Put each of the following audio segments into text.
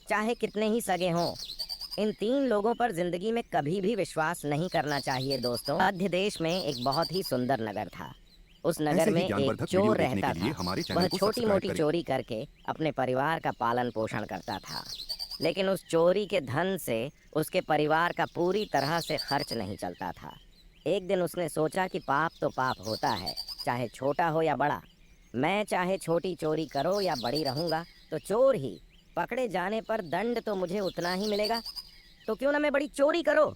चाहे कितने ही सगे हों। इन 3 लोगों पर जिंदगी में कभी भी विश्वास नहीं करना चाहिए दोस्तों। मध्य देश में एक बहुत ही सुंदर नगर था। उस नगर ऐसे में ही एक ज्ञानवर्धक वीडियो चोर देखने के रहता लिए था। हमारे वह चैनल को छोटी सब्सक्राइब मोटी करें। चोरी करके अपने परिवार का पालन पोषण करता था, लेकिन उस चोरी के धन से उसके परिवार का पूरी तरह से खर्च नहीं चलता था। एक दिन उसने सोचा कि पाप तो पाप होता है, चाहे छोटा हो या बड़ा। मैं चाहे छोटी चोरी करो या बड़ी रहूंगा तो चोर ही। पकड़े जाने पर दंड तो मुझे उतना ही मिलेगा, तो क्यों ना मैं बड़ी चोरी करो।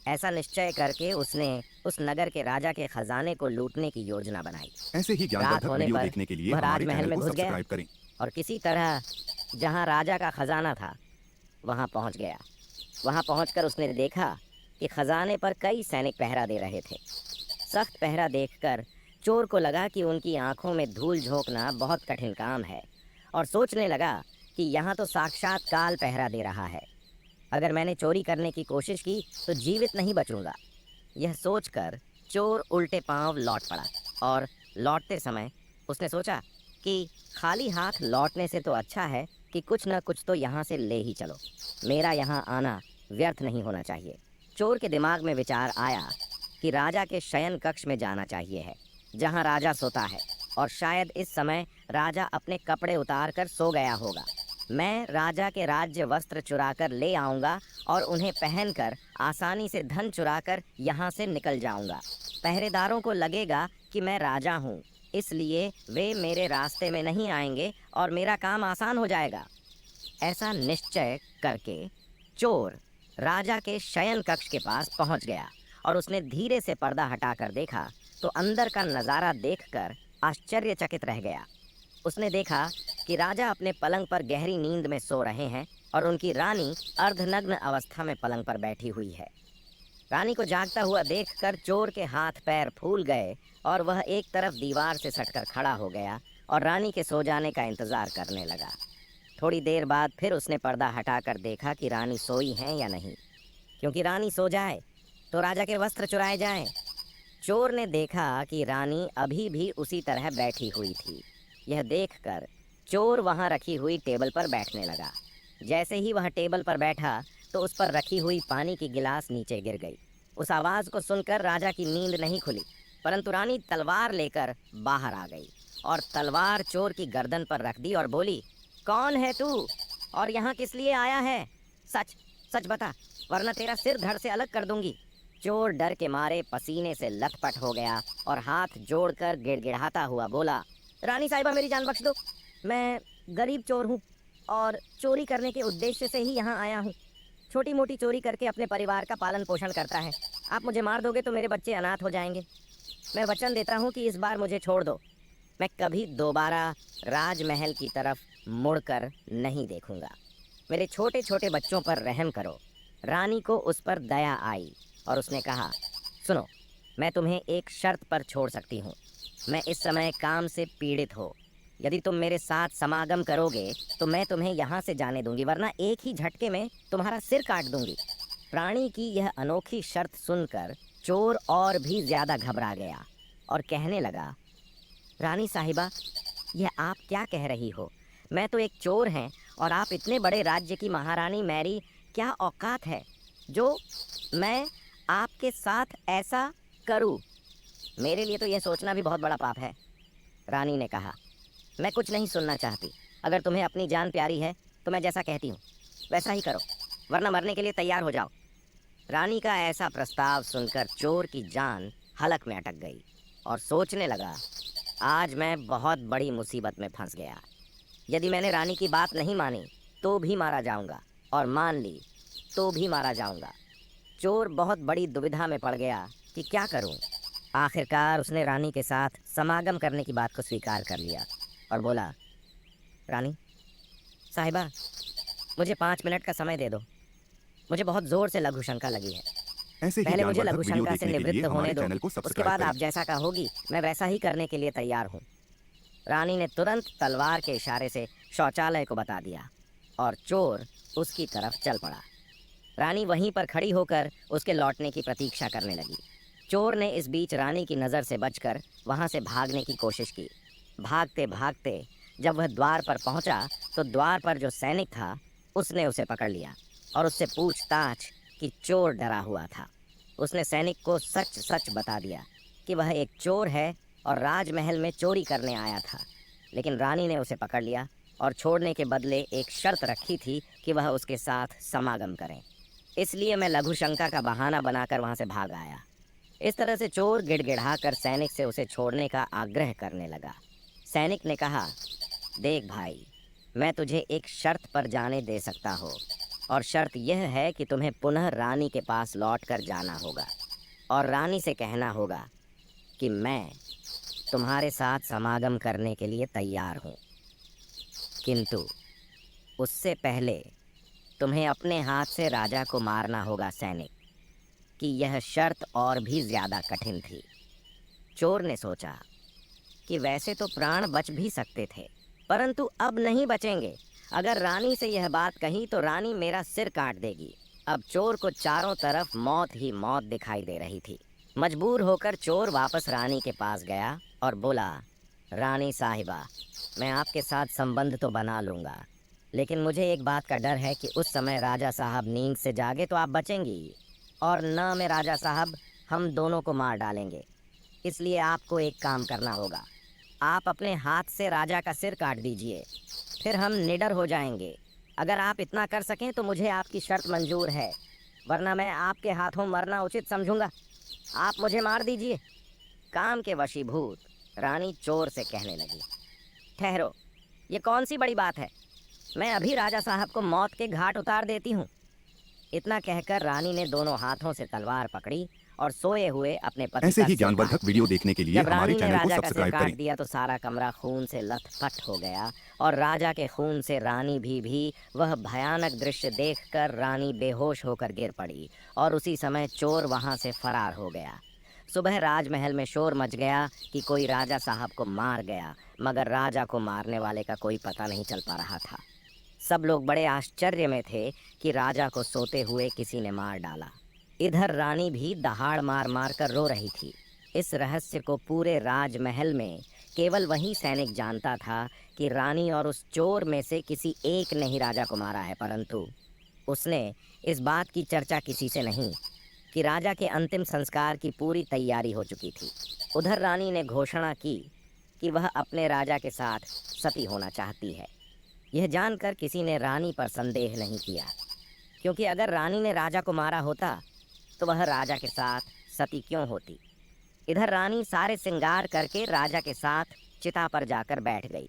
ऐसा निश्चय करके उसने उस नगर के राजा के खजाने को लूटने की योजना बनाई। ऐसे ही रात ज्ञानवर्धक होने वीडियो पर देखने के लिए वह हमारे राजमहल चैनल में को घुस गया सब्सक्राइब करें। और किसी तरह जहां राजा का खजाना था वहां पहुंच गया। वहां पहुंचकर उसने देखा कि खजाने पर कई सैनिक पहरा दे रहे थे। सख्त पहरा देखकर चोर को लगा कि उनकी आंखों में धूल झोंकना बहुत कठिन काम है, और सोचने लगा कि यहाँ तो साक्षात काल पहरा दे रहा है। अगर मैंने चोरी करने की कोशिश की तो जीवित नहीं बचूंगा। यह सोचकर चोर उल्टे पांव लौट पड़ा, और लौटते समय उसने सोचा कि खाली हाथ लौटने से तो अच्छा है कि कुछ न कुछ तो यहाँ से ले ही चलो। मेरा यहाँ आना व्यर्थ नहीं होना चाहिए। चोर के दिमाग में विचार आया कि राजा के शयन कक्ष में जाना चाहिए है, जहाँ राजा सोता है, और शायद इस समय राजा अपने कपड़े उतार कर सो गया होगा। मैं राजा के राज्य वस्त्र चुराकर ले आऊंगा और उन्हें पहनकर आसानी से धन चुराकर यहाँ से निकल जाऊंगा। पहरेदारों को लगेगा कि मैं राजा हूँ, इसलिए वे मेरे रास्ते में नहीं आएंगे और मेरा काम आसान हो जाएगा। ऐसा निश्चय करके चोर राजा के शयन कक्ष के पास पहुंच गया, और उसने धीरे से पर्दा हटाकर देखा तो अंदर का नज़ारा देखकर आश्चर्यचकित रह गया। उसने देखा कि राजा अपने पलंग पर गहरी नींद में सो रहे हैं और उनकी रानी अर्धनग्न अवस्था में पलंग पर बैठी हुई है। रानी को जागता हुआ देखकर चोर के हाथ पैर फूल गए और वह एक तरफ दीवार से सटकर खड़ा हो गया और रानी के सो जाने का इंतजार करने लगा। थोड़ी देर बाद फिर उसने पर्दा हटाकर देखा कि रानी सोई हैं या नहीं, क्योंकि रानी सो जाए तो राजा के वस्त्र चुराए जाएं। चोर ने देखा कि रानी अभी भी उसी तरह बैठी हुई थी। यह देखकर चोर वहां रखी हुई टेबल पर बैठने लगा। जैसे ही वह टेबल पर बैठा तो उस पर रखी हुई पानी की गिलास नीचे गिर गई। उस आवाज को सुनकर राजा की नींद नहीं खुली, परंतु रानी तलवार लेकर बाहर आ गई और तलवार चोर की गर्दन पर रख दी और बोली, कौन है तू और यहाँ किस लिए आया है? सच सच बता, वरना तेरा सिर धड़ से अलग कर दूंगी। चोर डर के मारे पसीने से लथपथ हो गया और हाथ जोड़कर गिड़गिड़ाता हुआ बोला, रानी साहिबा मेरी जान बख्श दो। मैं गरीब चोर हूँ और चोरी करने के उद्देश्य से ही यहाँ आया हूँ। छोटी मोटी चोरी करके अपने परिवार का पालन पोषण करता है। आप मुझे मार दोगे तो मेरे बच्चे अनाथ हो जाएंगे। मैं वचन देता हूँ कि इस बार मुझे छोड़ दो। मैं कभी दोबारा राजमहल की तरफ मुड़कर नहीं देखूंगा। मेरे छोटे छोटे बच्चों पर रहम करो। रानी को उस पर दया आई और उसने कहा, सुनो, मैं तुम्हें एक शर्त पर छोड़ सकती हूँ। मैं इस समय काम से पीड़ित हो। यदि तुम मेरे साथ समागम करोगे तो मैं तुम्हें यहाँ से जाने दूंगी, वरना एक ही झटके में तुम्हारा सिर काट दूंगी। प्राणी की यह अनोखी शर्त सुनकर चोर और भी ज्यादा घबरा गया और कहने लगा, रानी साहिबा, यह आप क्या कह रही हो? मैं तो एक चोर हैं और आप इतने बड़े राज्य की महारानी मैरी, क्या औकात है जो मैं आपके साथ ऐसा करूं? मेरे लिए तो यह सोचना भी बहुत बड़ा पाप है। रानी ने कहा, मैं कुछ नहीं सुनना चाहती। अगर तुम्हें अपनी जान प्यारी है तो मैं जैसा कहती हूँ वैसा ही करो, वरना मरने के लिए तैयार हो जाओ। रानी का ऐसा प्रस्ताव सुनकर चोर की जान हलक में अटक गई और सोचने लगा, आज मैं बहुत बड़ी मुसीबत में फंस गया। यदि मैंने रानी की बात नहीं मानी तो भी मारा जाऊंगा, और मान ली तो भी मारा जाऊंगा। चोर बहुत बड़ी दुविधा में पड़ गया कि क्या करूं। आखिरकार उसने रानी के साथ समागम करने की बात को स्वीकार कर लिया और बोला, रानी साहिबा, मुझे 5 मिनट का समय दे दो। मुझे बहुत जोर से लघु शंका लगी है। ऐसे ही पहले मुझे ज्ञानवर्धक लघु वीडियो शंका से देखने के लिए निवृत्त होने हमारे दो, चैनल को उसके सब्सक्राइब बाद करें। आप जैसा कहोगी मैं वैसा ही करने के लिए तैयार हूँ। रानी ने तुरंत तलवार के इशारे से शौचालय को बता दिया और चोर उसकी तरफ चल पड़ा। रानी वहीं पर खड़ी होकर उसके लौटने की प्रतीक्षा करने लगी। चोर ने इस बीच रानी की नज़र से बचकर वहां से भागने की कोशिश की। भागते भागते जब वह द्वार पर पहुंचा तो द्वार पर जो सैनिक था उसने उसे पकड़ लिया और उससे पूछताछ कि चोर डरा हुआ था। उसने सैनिक को सच सच बता दिया कि वह एक चोर है और राजमहल में चोरी करने आया था। लेकिन रानी ने उसे पकड़ लिया और छोड़ने के बदले एक शर्त रखी थी कि वह उसके साथ समागम करें। इसलिए मैं लघु शंका का बहाना बनाकर वहां से भाग आया। इस तरह से चोर गिड़गिड़ाकर सैनिक से उसे छोड़ने का आग्रह करने लगा। सैनिक ने कहा, देख भाई, मैं तुझे एक शर्त पर जाने दे सकता हूँ, और शर्त यह है कि तुम्हें पुनः रानी के पास लौट कर जाना होगा और रानी से कहना होगा कि मैं तुम्हारे साथ समागम करने के लिए तैयार हूँ, किंतु उससे पहले तुम्हें अपने हाथ से राजा को मारना होगा। सैनिक कि यह शर्त और भी ज्यादा कठिन थी। चोर ने सोचा कि वैसे तो प्राण बच भी सकते थे, परंतु अब नहीं बचेंगे। अगर रानी से यह बात कही तो रानी मेरा सिर काट देगी। अब चोर को चारों तरफ मौत ही मौत दिखाई दे रही थी। मजबूर होकर चोर वापस रानी के पास गया और बोला, रानी साहिबा, मैं आपके साथ संबंध तो बना लूँगा, लेकिन मुझे एक बात का डर है कि उस समय राजा साहब नींद से जागे तो आप बचेंगी, और न मैं राजा साहब, हम दोनों को मार डालेंगे। इसलिए आपको एक काम करना होगा, आप अपने हाथ से राजा का सिर काट दीजिए, फिर हम निडर हो जाएंगे। अगर आप इतना कर सकें तो मुझे आपकी शर्त मंजूर है, वरना मैं आपके हाथों मरना उचित समझूंगा। आप मुझे मार दीजिए। काम के वशीभूत रानी चोर से कहने लगी, ठहरो, ये कौन सी बड़ी बात है, मैं अभी राजा साहब को मौत के घाट उतार देती हूँ। इतना कहकर रानी ने दोनों हाथों से तलवार पकड़ी और सोए हुए अपने पति ऐसे का ही सिर काट ज्ञानवर्धक वीडियो दिया। देखने के लिए जब हमारे रानी ने चैनल को राजा का सिर सब्सक्राइब काट करें। दिया तो सारा कमरा खून से लथपथ हो गया, और राजा के खून से रानी भी वह भयानक दृश्य देखकर रानी बेहोश होकर गिर पड़ी, और उसी समय चोर वहां से फरार हो गया। सुबह राजमहल में शोर मच गया कि कोई राजा साहब को मार गया, मगर राजा को मारने वाले का कोई पता नहीं चल पा रहा था। सब लोग बड़े आश्चर्य में थे कि राजा को सोते हुए किसी ने मार डाला। इधर रानी भी दहाड़ मार मार कर रो रही थी। इस रहस्य को पूरे राजमहल में केवल वही सैनिक जानता था कि रानी और उस चोर में से किसी एक ने ही राजा को मारा है, परंतु उसने इस बात की चर्चा किसी से नहीं कि राजा के अंतिम संस्कार की पूरी तैयारी हो चुकी थी। उधर रानी ने घोषणा की कि वह अपने राजा के साथ सती होना चाहती है। यह जानकर किसी ने रानी पर संदेह नहीं किया, क्योंकि अगर रानी ने राजा को मारा होता तो वह राजा के साथ सती क्यों होती। इधर रानी सारे श्रृंगार करके राजा के साथ चिता पर जाकर बैठ गई।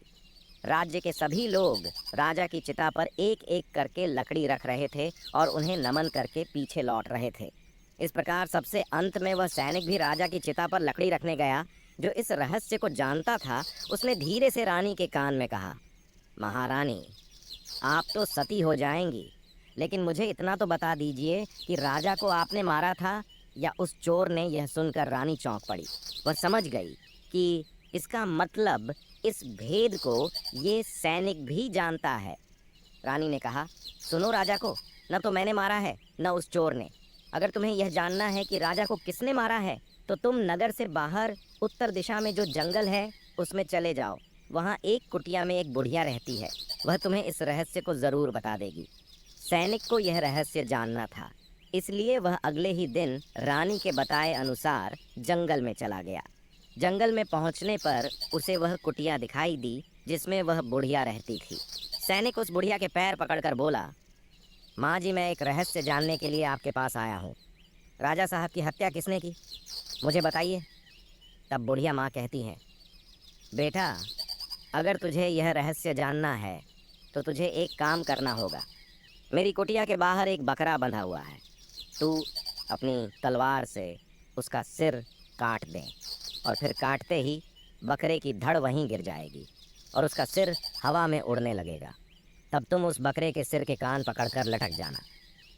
राज्य के सभी लोग राजा की चिता पर एक एक करके लकड़ी रख रहे थे और उन्हें नमन करके पीछे लौट रहे थे। इस प्रकार सबसे अंत में वह सैनिक भी राजा की चिता पर लकड़ी रखने गया जो इस रहस्य को जानता था। उसने धीरे से रानी के कान में कहा, महारानी, आप तो सती हो जाएंगी, लेकिन मुझे इतना तो बता दीजिए कि राजा को आपने मारा था या उस चोर ने। यह सुनकर रानी चौंक पड़ी। वह समझ गई कि इसका मतलब इस भेद को ये सैनिक भी जानता है। रानी ने कहा, सुनो राजा को, न तो मैंने मारा है न उस चोर ने। अगर तुम्हें यह जानना है कि राजा को किसने मारा है तो तुम नगर से बाहर उत्तर दिशा में जो जंगल है उसमें चले जाओ। वहाँ एक कुटिया में एक बुढ़िया रहती है, वह तुम्हें इस रहस्य को ज़रूर बता देगी। सैनिक को यह रहस्य जानना था, इसलिए वह अगले ही दिन रानी के बताए अनुसार जंगल में चला गया। जंगल में पहुंचने पर उसे वह कुटिया दिखाई दी जिसमें वह बुढ़िया रहती थी। सैनिक उस बुढ़िया के पैर पकड़कर बोला, माँ जी, मैं एक रहस्य जानने के लिए आपके पास आया हूँ। राजा साहब की हत्या किसने की, मुझे बताइए। तब बुढ़िया माँ कहती हैं, बेटा, अगर तुझे यह रहस्य जानना है तो तुझे एक काम करना होगा। मेरी कुटिया के बाहर एक बकरा बंधा हुआ है, तू अपनी तलवार से उसका सिर काट दे, और फिर काटते ही बकरे की धड़ वहीं गिर जाएगी और उसका सिर हवा में उड़ने लगेगा। तब तुम उस बकरे के सिर के कान पकड़कर लटक जाना।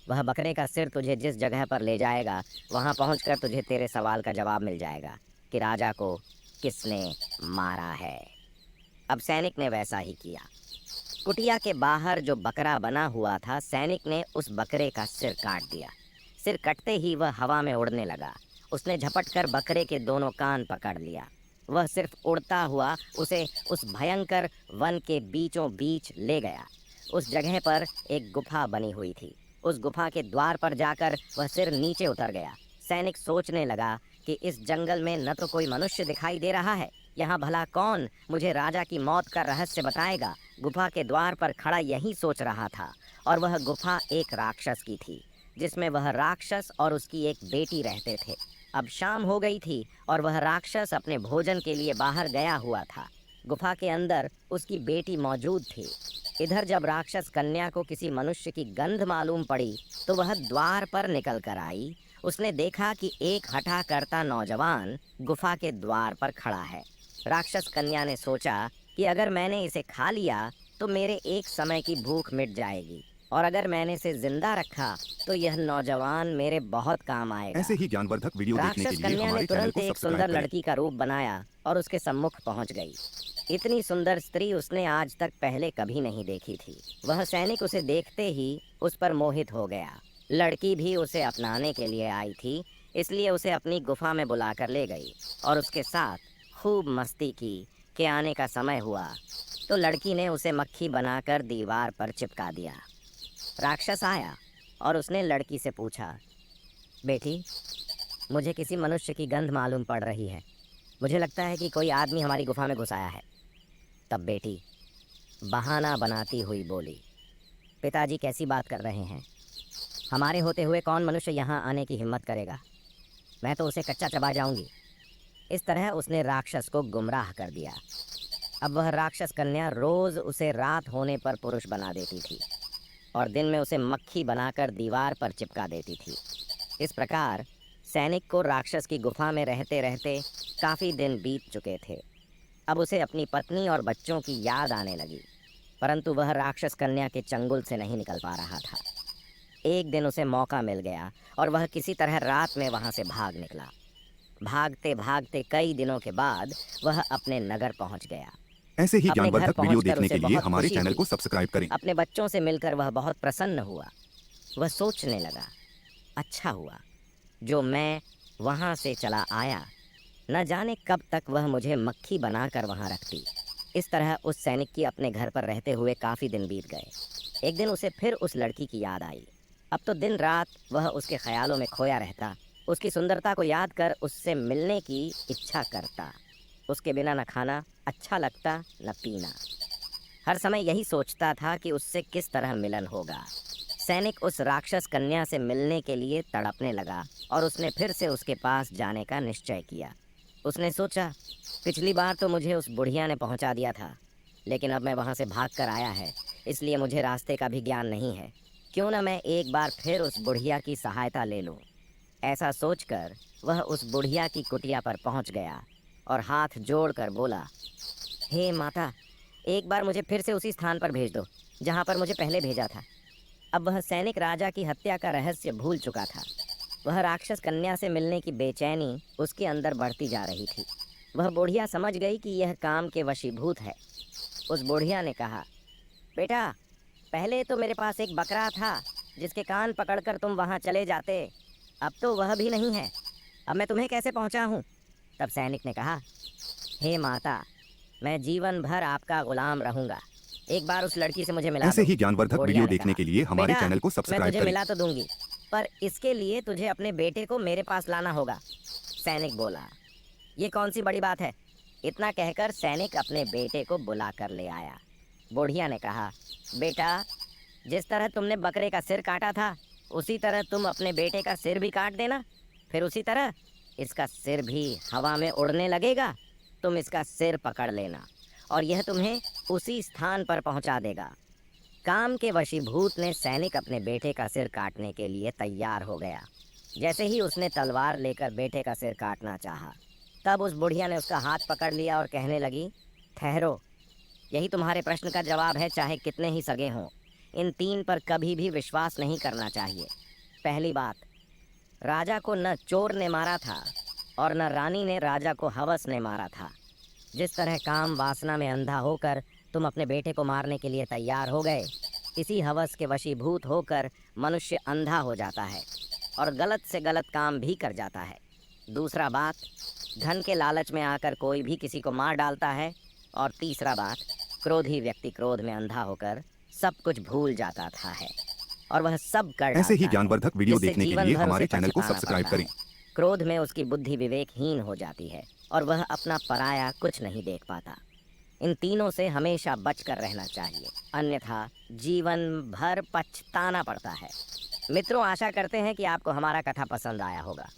वह बकरे का सिर तुझे जिस जगह पर ले जाएगा वहाँ पहुँचकर तुझे तेरे सवाल का जवाब मिल जाएगा कि राजा को किसने मारा है। अब सैनिक ने वैसा ही किया। कुटिया के बाहर जो बकरा बना हुआ था, सैनिक ने उस बकरे का सिर काट दिया। सिर कटते ही वह हवा में उड़ने लगा। उसने झपट कर बकरे के दोनों कान पकड़ लिया। वह सिर्फ उड़ता हुआ उसे उस भयंकर वन के बीचों बीच ले गया। उस जगह पर एक गुफा बनी हुई थी। उस गुफा के द्वार पर जाकर वह सिर नीचे उतर गया। सैनिक सोचने लगा कि इस जंगल में न तो कोई मनुष्य दिखाई दे रहा है, यहाँ भला कौन मुझे राजा की मौत का रहस्य बताएगा। गुफा के द्वार पर खड़ा यही सोच रहा था, और वह गुफा एक राक्षस की थी, जिसमें वह राक्षस और उसकी एक बेटी रहते थे। अब शाम हो गई थी और वह राक्षस अपने भोजन के लिए बाहर गया हुआ था। गुफा के अंदर उसकी बेटी मौजूद थी। इधर जब राक्षस कन्या को किसी मनुष्य की गंध मालूम पड़ी तो वह द्वार पर निकल कर आई। उसने देखा कि एक हठा करता नौजवान गुफा के द्वार पर खड़ा है। राक्षस कन्या ने सोचा कि अगर मैंने इसे खा लिया तो मेरे एक समय की भूख मिट जाएगी, और अगर मैंने इसे जिंदा रखा तो यह नौजवान मेरे बहुत काम आएगा। ऐसे ही ज्ञानवर्धक वीडियो देखने के राक्षस लिए कन्या ने हमारे चैनल तुरंत को एक सब्सक्राइब सुंदर करें। लड़की का रूप बनाया और उसके सम्मुख पहुंच गई। इतनी सुंदर स्त्री उसने आज तक पहले कभी नहीं देखी थी। वह सैनिक उसे देखते ही उस पर मोहित हो गया। लड़की भी उसे अपनाने के लिए आई थी, इसलिए उसे अपनी गुफा में बुलाकर ले गई और उसके साथ खूब मस्ती की। के आने का समय हुआ तो लड़की ने उसे मक्खी बनाकर दीवार पर चिपका दिया। राक्षस आया और उसने लड़की से पूछा, बेटी, मुझे किसी मनुष्य की गंध मालूम पड़ रही है। मुझे लगता है कि कोई आदमी हमारी गुफा में घुस आया है। तब बेटी बहाना बनाती हुई बोली, पिताजी कैसी बात कर रहे हैं? हमारे होते हुए कौन मनुष्य यहाँ आने की हिम्मत करेगा? मैं तो उसे कच्चा चबा जाऊंगी। इस तरह उसने राक्षस को गुमराह कर दिया। अब वह राक्षस कन्या रोज उसे रात होने पर पुरुष बना देती थी और दिन में उसे मक्खी बनाकर दीवार पर चिपका देती थी। इस प्रकार सैनिक को राक्षस की गुफा में रहते रहते काफ़ी दिन बीत चुके थे। अब उसे अपनी पत्नी और बच्चों की याद आने लगी, परंतु वह राक्षस कन्या के चंगुल से नहीं निकल पा रहा था। एक दिन उसे मौका मिल गया और वह किसी तरह रात में वहाँ से भाग निकला। भागते भागते कई दिनों के बाद वह अपने नगर पहुँच गया। ऐसे ही अपने घर ज्ञानवर्धक वीडियो पहुंचकर देखने उसे के लिए बहुत हमारे खुशी चैनल हुई। को सब्सक्राइब करें। अपने बच्चों से मिलकर वह बहुत प्रसन्न हुआ। वह सोचने लगा, अच्छा हुआ जो मैं वहाँ से चला आया, न जाने कब तक वह मुझे मक्खी बनाकर वहाँ रखती। इस तरह उस सैनिक की अपने घर पर रहते हुए काफ़ी दिन बीत गए। एक दिन उसे फिर उस लड़की की याद आई। अब तो दिन रात वह उसके ख्यालों में खोया रहता, उसकी सुंदरता को याद कर उससे मिलने की इच्छा करता। उसके बिना न खाना अच्छा लगता न पीना। हर समय यही सोचता था कि उससे किस तरह मिलन होगा। सैनिक उस राक्षस कन्या से मिलने के लिए तड़पने लगा और उसने फिर से उसके पास जाने का निश्चय किया। उसने सोचा, पिछली बार तो मुझे उस बुढ़िया ने पहुंचा दिया था, लेकिन अब मैं वहां से भाग कर आया है, इसलिए मुझे रास्ते का भी ज्ञान नहीं है। क्यों न मैं एक बार फिर उस बुढ़िया की सहायता ले लूं। ऐसा सोचकर वह उस बुढ़िया की कुटिया पर पहुंच गया और हाथ जोड़कर बोला, हे माता, एक बार मुझे फिर से उसी स्थान पर भेज दो जहाँ पर मुझे पहले भेजा था। अब वह सैनिक राजा की हत्या का रहस्य भूल चुका था। वह राक्षस कन्या से मिलने की बेचैनी उसके अंदर बढ़ती जा रही थी। वह बुढ़िया समझ गई कि यह काम के वशीभूत है। उस बुढ़िया ने कहा, बेटा, पहले तो मेरे पास एक बकरा था जिसके कान पकड़कर तुम वहाँ चले जाते, अब तो वह भी नहीं है। अब मैं तुम्हें कैसे पहुँचाऊँ? तब सैनिक ने कहा, हे माता, मैं जीवन भर आपका गुलाम रहूँगा। एक बार उस लड़की से मुझे मिला ऐसे दो। ही ज्ञानवर्धक बुढ़िया वीडियो ने देखने कहा, के लिए हमारे बेटा, चैनल को मैं सब्सक्राइब तुझे करें। मिला तो दूंगी, पर इसके लिए तुझे अपने बेटे को मेरे पास लाना होगा। सैनिक बोला, ये कौन सी बड़ी बात है? इतना कहकर सैनिक अपने बेटे को बुला कर ले आया। बुढ़िया ने कहा, बेटा, जिस तरह तुमने बकरे का सिर काटा था, उसी तरह तुम अपने बेटे का सिर भी काट देना। फिर उसी तरह इसका सिर भी हवा में उड़ने लगेगा। तुम इसका सिर पकड़ लेना और यह तुम्हें उसी स्थान पर पहुंचा देगा। काम के वशीभूत ने सैनिक अपने बेटे का सिर काटने के लिए तैयार हो गया। जैसे ही उसने तलवार लेकर बेटे का सिर काटना चाहा, तब उस बुढ़िया ने उसका हाथ पकड़ लिया और कहने लगी, ठहरो, यही तुम्हारे प्रश्न का जवाब है, चाहे कितने ही सगे हों। इन तीन पर कभी भी विश्वास नहीं करना चाहिए। पहली बात, राजा को न चोर ने मारा था और न रानी ने राजा को हवस ने मारा था। जिस तरह काम वासना में अंधा होकर तुम अपने बेटे को मारने के लिए तैयार हो गए, इसी हवस के वशीभूत होकर मनुष्य अंधा हो जाता है और गलत से गलत काम भी कर जाता है। दूसरा बात, धन के लालच में आकर कोई भी किसी को मार डालता है। और तीसरा बात, क्रोधी व्यक्ति क्रोध में अंधा होकर सब कुछ भूल जाता था है और वह सब कर ऐसे ही डालता है, ज्ञानवर्धक वीडियो जिससे देखने के जीवन लिए भर हमारे उसे चैनल को पछताना सब्सक्राइब पड़ता करें। है। क्रोध में उसकी बुद्धि विवेकहीन हो जाती है और वह अपना पराया कुछ नहीं देख पाता। इन तीनों से हमेशा बचकर रहना चाहिए, अन्यथा जीवन भर पछताना पड़ता है। मित्रों, आशा करते हैं कि आपको हमारा कथा पसंद आया होगा।